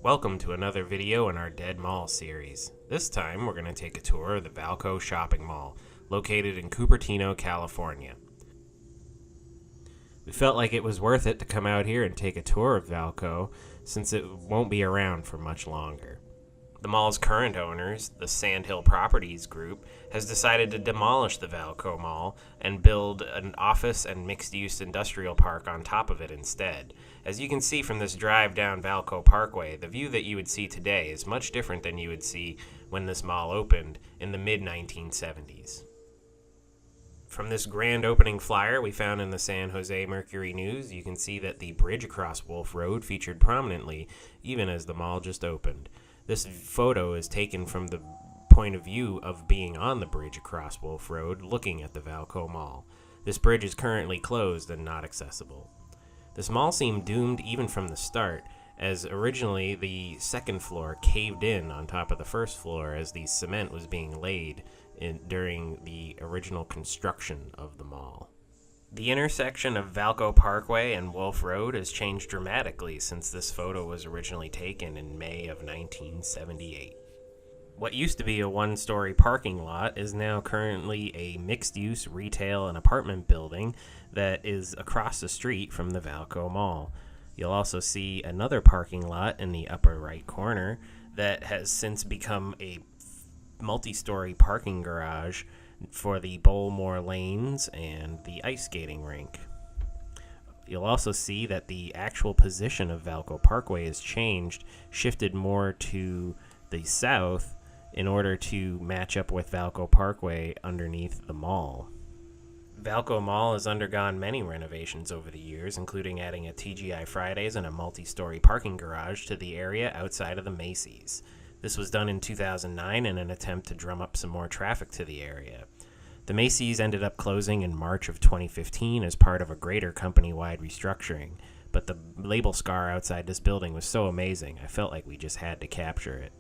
Welcome to another video in our Dead Mall series. This time we're going to take a tour of the Vallco Shopping Mall, located in Cupertino, California. We felt like it was worth it to come out here and take a tour of Valco, since it won't be around for much longer. The mall's current owners, the Sandhill Properties Group, has decided to demolish the Valco Mall and build an office and mixed-use industrial park on top of it instead. As you can see from this drive down Valco Parkway, the view that you would see today is much different than you would see when this mall opened in the mid-1970s. From this grand opening flyer we found in the San Jose Mercury News, you can see that the bridge across Wolfe Road featured prominently, even as the mall just opened. This photo is taken from the point of view of being on the bridge across Wolfe Road, looking at the Valco Mall. This bridge is currently closed and not accessible. This mall seemed doomed even from the start, as originally the second floor caved in on top of the first floor as the cement was being laid during the original construction of the mall. The intersection of Valco Parkway and Wolfe Road has changed dramatically since this photo was originally taken in May of 1978. What used to be a one-story parking lot is now currently a mixed-use retail and apartment building that is across the street from the Valco Mall. You'll also see another parking lot in the upper right corner that has since become a multi-story parking garage for the Bowlmore Lanes and the ice skating rink. You'll also see that the actual position of Valco Parkway has changed, shifted more to the south in order to match up with Valco Parkway underneath the mall. Valco Mall has undergone many renovations over the years, including adding a TGI Fridays and a multi-story parking garage to the area outside of the Macy's. This was done in 2009 in an attempt to drum up some more traffic to the area. The Macy's ended up closing in March of 2015 as part of a greater company-wide restructuring, but the label scar outside this building was so amazing, I felt like we just had to capture it.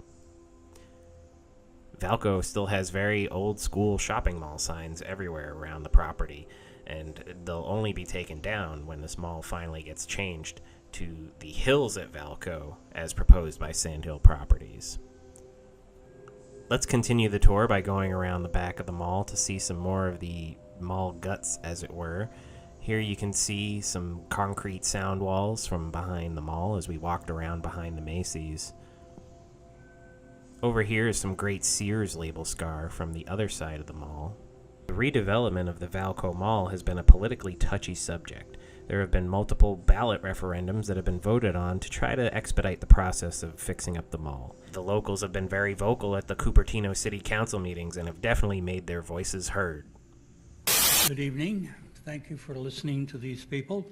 Valco still has very old-school shopping mall signs everywhere around the property, and they'll only be taken down when this mall finally gets changed to the Hills at Valco, as proposed by Sandhill Properties. Let's continue the tour by going around the back of the mall to see some more of the mall guts, as it were. Here you can see some concrete sound walls from behind the mall as we walked around behind the Macy's. Over here is some great Sears label scar from the other side of the mall. The redevelopment of the Valco Mall has been a politically touchy subject. There have been multiple ballot referendums that have been voted on to try to expedite the process of fixing up the mall. The locals have been very vocal at the Cupertino City Council meetings and have definitely made their voices heard. Good evening. Thank you for listening to these people.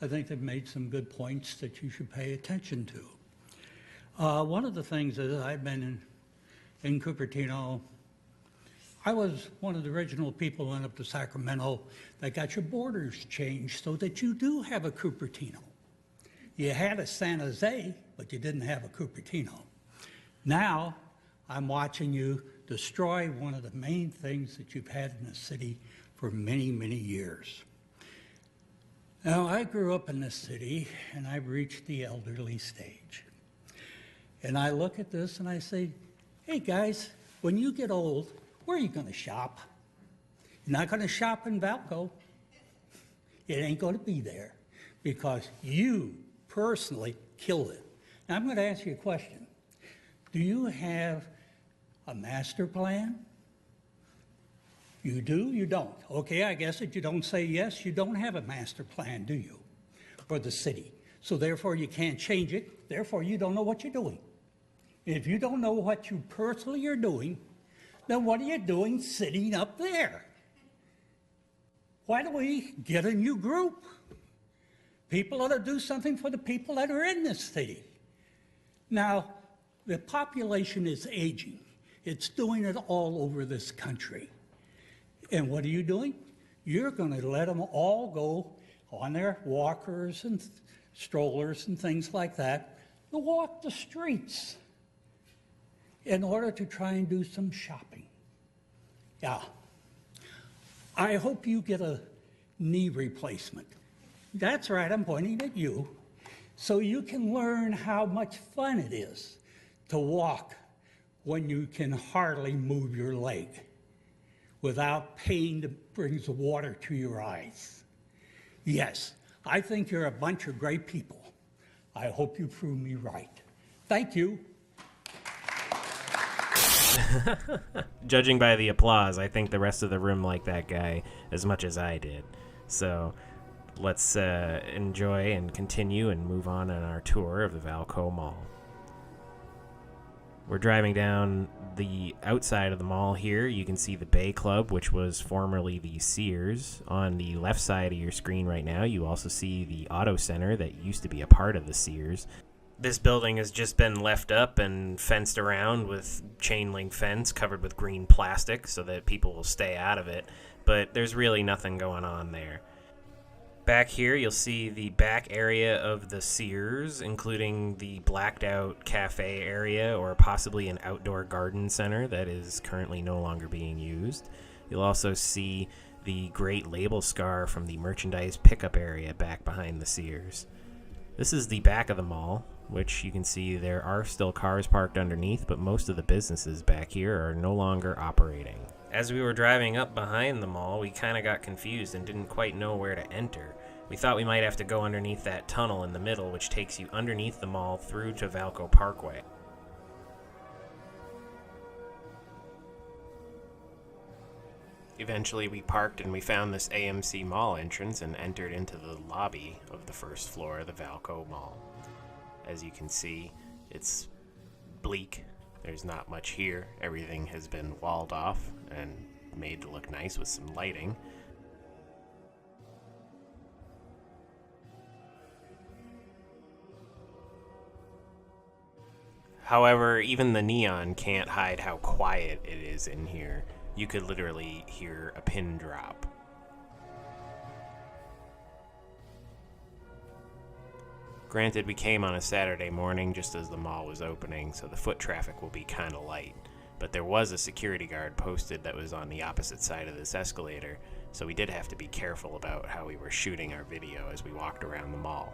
I think they've made some good points that you should pay attention to. One of the things is I've been in Cupertino. I was one of the original people who went up to Sacramento that got your borders changed so that you do have a Cupertino. You had a San Jose, but you didn't have a Cupertino. Now, I'm watching you destroy one of the main things that you've had in the city for many, many years. Now, I grew up in this city, and I've reached the elderly stage. And I look at this and I say, hey guys, when you get old, where are you going to shop? You're not going to shop in Valco. It ain't going to be there because you personally killed it. Now I'm going to ask you a question. Do you have a master plan? You do? You don't? Okay, I guess if you don't say yes, you don't have a master plan, do you? For the city. So therefore you can't change it. Therefore you don't know what you're doing. If you don't know what you personally are doing, then what are you doing sitting up there? Why don't we get a new group? People ought to do something for the people that are in this city. Now, the population is aging. It's doing it all over this country. And what are you doing? You're going to let them all go on their walkers and strollers and things like that to walk the streets in order to try and do some shopping. Yeah. I hope you get a knee replacement. That's right, I'm pointing at you. so you can learn how much fun it is to walk when you can hardly move your leg without pain that brings water to your eyes. Yes, I think you're a bunch of great people. I hope you prove me right. Thank you. Judging by the applause, I think the rest of the room liked that guy as much as I did. So let's enjoy and continue and move on our tour of the Valco Mall. We're driving down the outside of the mall here. You can see the Bay Club, which was formerly the Sears. On the left side of your screen right now, you also see the Auto Center that used to be a part of the Sears. This building has just been left up and fenced around with chain link fence covered with green plastic so that people will stay out of it, but there's really nothing going on there. Back here, you'll see the back area of the Sears, including the blacked out cafe area or possibly an outdoor garden center that is currently no longer being used. You'll also see the great label scar from the merchandise pickup area back behind the Sears. This is the back of the mall, which you can see there are still cars parked underneath, but most of the businesses back here are no longer operating. As we were driving up behind the mall, we kind of got confused and didn't quite know where to enter. We thought we might have to go underneath that tunnel in the middle, which takes you underneath the mall through to Valco Parkway. Eventually we parked and we found this AMC Mall entrance and entered into the lobby of the first floor of the Valco Mall. As you can see, it's bleak. There's not much here. Everything has been walled off and made to look nice with some lighting. However, even the neon can't hide how quiet it is in here. You could literally hear a pin drop. Granted, we came on a Saturday morning just as the mall was opening, so the foot traffic will be kind of light. But there was a security guard posted that was on the opposite side of this escalator, so we did have to be careful about how we were shooting our video as we walked around the mall.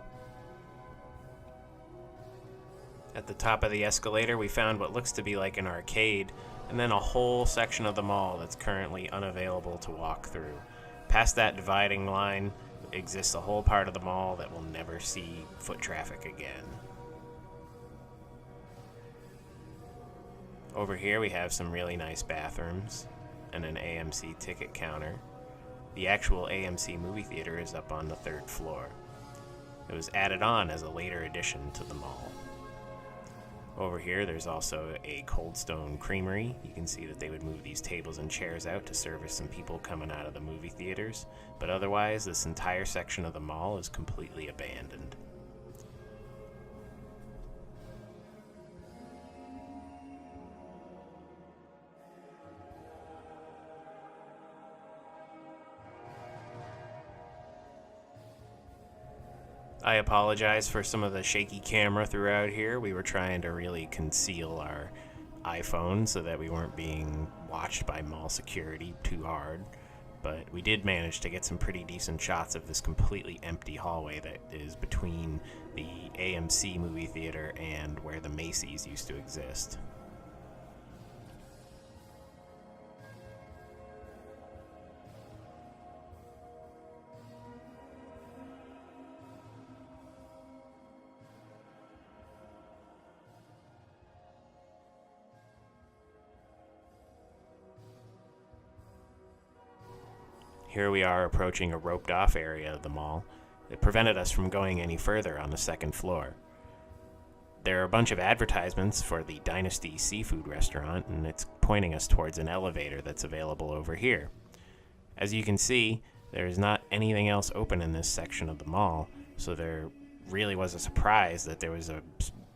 At the top of the escalator, we found what looks to be like an arcade, and then a whole section of the mall that's currently unavailable to walk through. Past that dividing line exists a whole part of the mall that will never see foot traffic again. Over here we have some really nice bathrooms and an AMC ticket counter. The actual AMC movie theater is up on the 3rd floor. It was added on as a later addition to the mall. Over here there's also a Cold Stone Creamery. You can see that they would move these tables and chairs out to service some people coming out of the movie theaters, but otherwise this entire section of the mall is completely abandoned. I apologize for some of the shaky camera throughout here. We were trying to really conceal our iPhone so that we weren't being watched by mall security too hard. But we did manage to get some pretty decent shots of this completely empty hallway that is between the AMC movie theater and where the Macy's used to exist. Here we are approaching a roped-off area of the mall. It prevented us from going any further on the 2nd floor. There are a bunch of advertisements for the Dynasty Seafood Restaurant, and it's pointing us towards an elevator that's available over here. As you can see, there is not anything else open in this section of the mall, so there really was a surprise that there was a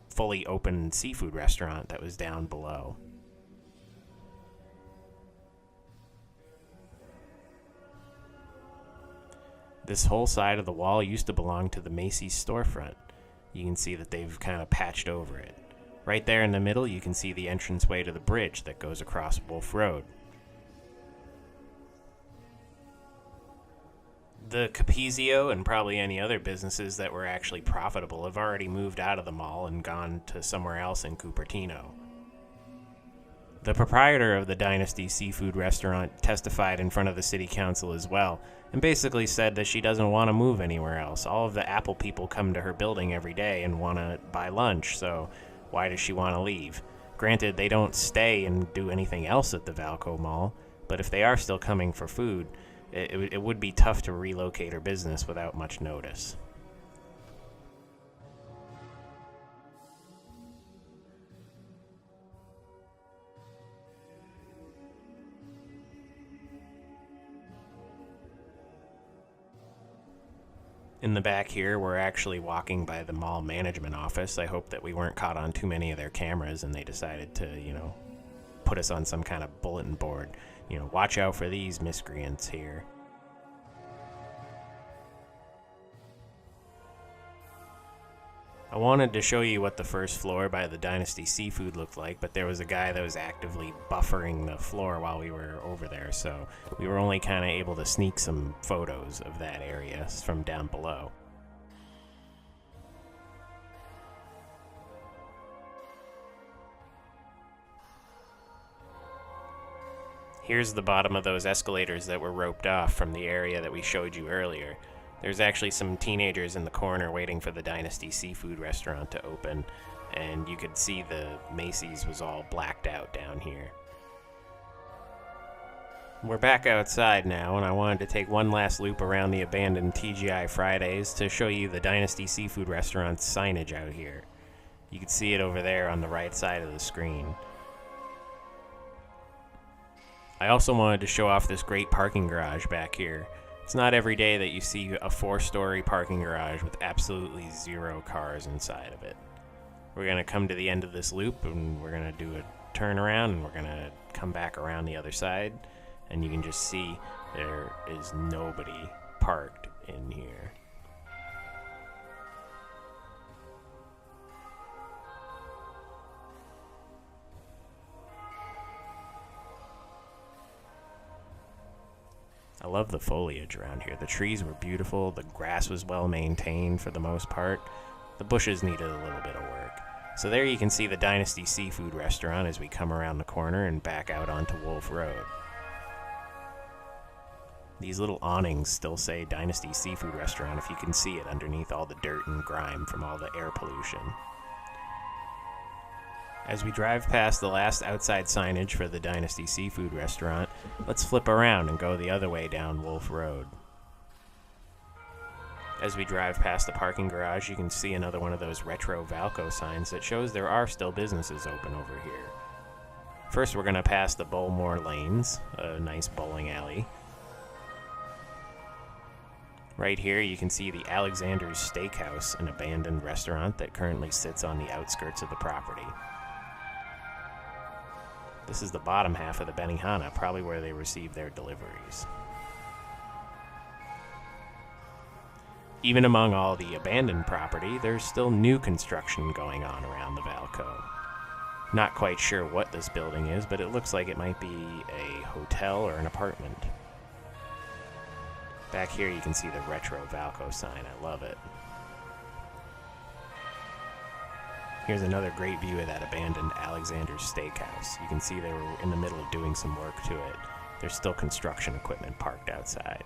fully open seafood restaurant that was down below. This whole side of the wall used to belong to the Macy's storefront. You can see that they've kind of patched over it. Right there in the middle, you can see the entranceway to the bridge that goes across Wolfe Road. The Capizio and probably any other businesses that were actually profitable have already moved out of the mall and gone to somewhere else in Cupertino. The proprietor of the Dynasty Seafood Restaurant testified in front of the city council as well, and basically said that she doesn't want to move anywhere else. All of the Apple people come to her building every day and want to buy lunch, so why does she want to leave? Granted, they don't stay and do anything else at the Valco Mall, but if they are still coming for food, it would be tough to relocate her business without much notice. In the back here, we're actually walking by the mall management office. I hope that we weren't caught on too many of their cameras and they decided to, put us on some kind of bulletin board. Watch out for these miscreants here. I wanted to show you what the first floor by the Dynasty Seafood looked like, but there was a guy that was actively buffering the floor while we were over there, so we were only kind of able to sneak some photos of that area from down below. Here's the bottom of those escalators that were roped off from the area that we showed you earlier. There's actually some teenagers in the corner waiting for the Dynasty Seafood Restaurant to open, and you could see the Macy's was all blacked out down here. We're back outside now, and I wanted to take one last loop around the abandoned TGI Fridays to show you the Dynasty Seafood Restaurant's signage out here. You can see it over there on the right side of the screen. I also wanted to show off this great parking garage back here. It's not every day that you see a 4-story parking garage with absolutely 0 cars inside of it. We're going to come to the end of this loop and we're going to do a turnaround and we're going to come back around the other side, and you can just see there is nobody parked in here. I love the foliage around here. The trees were beautiful, the grass was well maintained for the most part. The bushes needed a little bit of work. So there you can see the Dynasty Seafood Restaurant as we come around the corner and back out onto Wolfe Road. These little awnings still say Dynasty Seafood Restaurant if you can see it underneath all the dirt and grime from all the air pollution. As we drive past the last outside signage for the Dynasty Seafood Restaurant, let's flip around and go the other way down Wolfe Road. As we drive past the parking garage, you can see another one of those retro Valco signs that shows there are still businesses open over here. First, we're going to pass the Bowmore Lanes, a nice bowling alley. Right here, you can see the Alexander's Steakhouse, an abandoned restaurant that currently sits on the outskirts of the property. This is the bottom half of the Benihana, probably where they receive their deliveries. Even among all the abandoned property, there's still new construction going on around the Valco. Not quite sure what this building is, but it looks like it might be a hotel or an apartment. Back here you can see the retro Valco sign. I love it. Here's another great view of that abandoned Alexander's Steakhouse. You can see they were in the middle of doing some work to it. There's still construction equipment parked outside.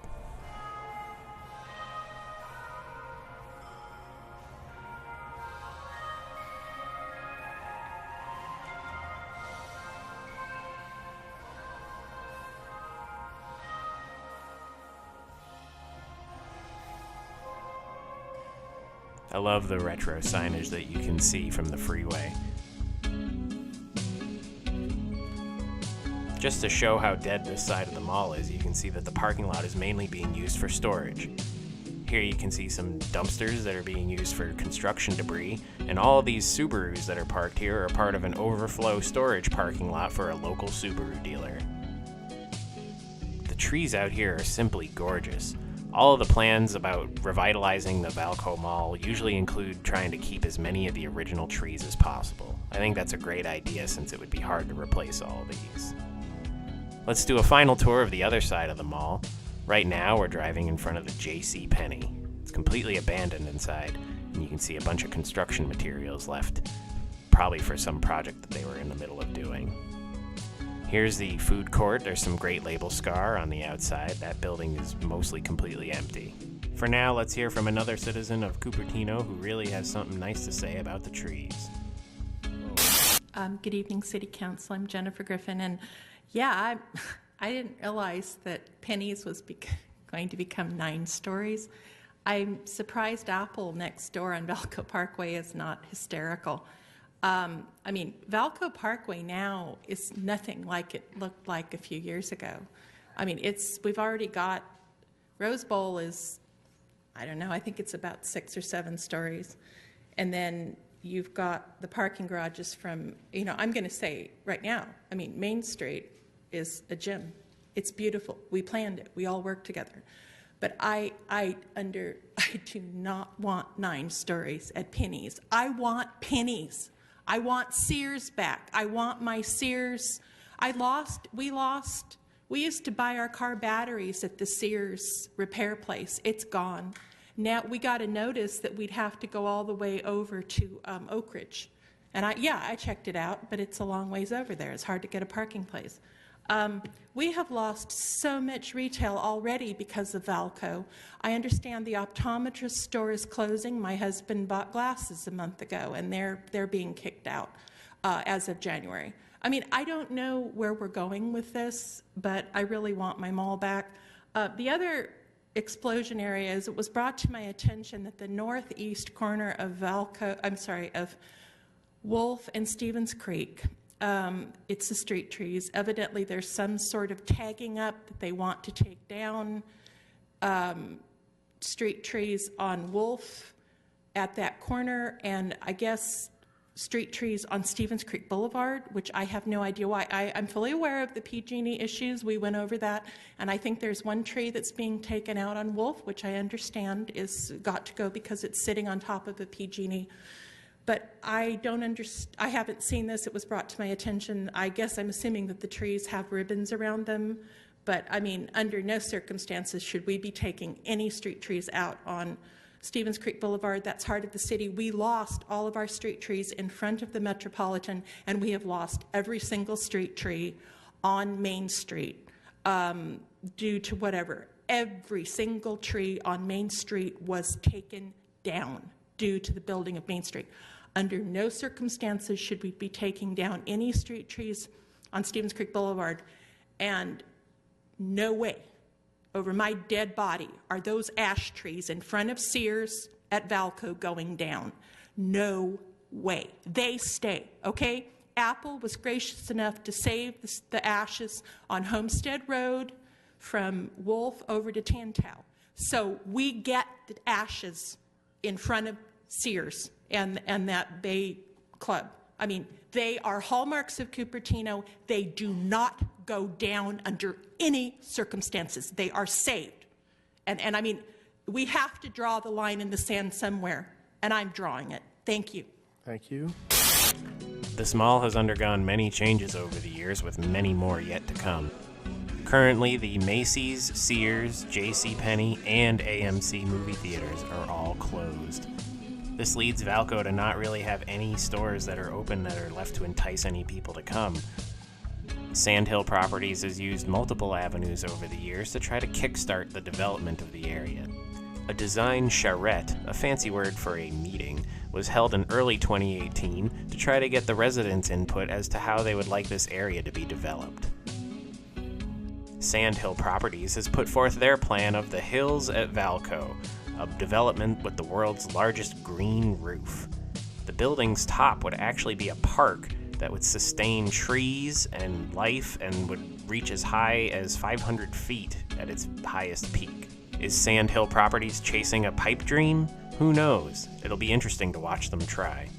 I love the retro signage that you can see from the freeway. Just to show how dead this side of the mall is, you can see that the parking lot is mainly being used for storage. Here you can see some dumpsters that are being used for construction debris, and all of these Subarus that are parked here are part of an overflow storage parking lot for a local Subaru dealer. The trees out here are simply gorgeous. All of the plans about revitalizing the Valco Mall usually include trying to keep as many of the original trees as possible. I think that's a great idea since it would be hard to replace all of these. Let's do a final tour of the other side of the mall. Right now, we're driving in front of the J.C. Penney. It's completely abandoned inside, and you can see a bunch of construction materials left, probably for some project that they were in the middle of doing. Here's the food court. There's some Great Label Scar on the outside. That building is mostly completely empty. For now, let's hear from another citizen of Cupertino who really has something nice to say about the trees. Good evening, City Council. I'm Jennifer Griffin, and yeah, I didn't realize that Penny's was going to become 9 stories. I'm surprised Apple next door on Valco Parkway is not hysterical. Valco Parkway now is nothing like it looked like a few years ago. We've already got, Rose Bowl is, I don't know, I think it's about 6 or 7 stories. And then you've got the parking garages from, I'm going to say right now, Main Street is a gym. It's beautiful. We planned it. We all worked together. But I do not want 9 stories at Penny's. I want Penny's. I want Sears back. I want my Sears. We used to buy our car batteries at the Sears repair place. It's gone. Now we got a notice that we'd have to go all the way over to Oak Ridge. And I checked it out, but it's a long ways over there. It's hard to get a parking place. We have lost so much retail already because of Valco. I understand the optometrist store is closing. My husband bought glasses a month ago, and they're being kicked out as of January. I don't know where we're going with this, but I really want my mall back. The other explosion area is it was brought to my attention that the northeast corner of of Wolfe and Stevens Creek, it's the street trees. Evidently, there's some sort of tagging up that they want to take down street trees on Wolfe at that corner, and I guess street trees on Stevens Creek Boulevard, which I have no idea why. I'm fully aware of the PG&E issues. We went over that, and I think there's one tree that's being taken out on Wolfe, which I understand is got to go because it's sitting on top of a PG&E. But I haven't seen this. It was brought to my attention. I guess I'm assuming that the trees have ribbons around them. But, under no circumstances should we be taking any street trees out on Stevens Creek Boulevard. That's heart of the city. We lost all of our street trees in front of the Metropolitan, and we have lost every single street tree on Main Street due to whatever. Every single tree on Main Street was taken down due to the building of Main Street. Under no circumstances should we be taking down any street trees on Stevens Creek Boulevard, and no way over my dead body are those ash trees in front of Sears at Valco going down. No way. They stay, okay? Apple was gracious enough to save the ashes on Homestead Road from Wolfe over to Tantau. So we get the ashes in front of Sears and that Bay Club. They are hallmarks of Cupertino. They do not go down under any circumstances. They are saved. And we have to draw the line in the sand somewhere, and I'm drawing it. Thank you. Thank you. This mall has undergone many changes over the years, with many more yet to come. Currently, the Macy's, Sears, J.C. Penney, and AMC movie theaters are all closed. This leads Valco to not really have any stores that are open that are left to entice any people to come. Sandhill Properties has used multiple avenues over the years to try to kickstart the development of the area. A design charrette, a fancy word for a meeting, was held in early 2018 to try to get the residents' input as to how they would like this area to be developed. Sandhill Properties has put forth their plan of the Hills at Valco, a development with the world's largest green roof. The building's top would actually be a park that would sustain trees and life and would reach as high as 500 feet at its highest peak. Is Sandhill Properties chasing a pipe dream? Who knows? It'll be interesting to watch them try.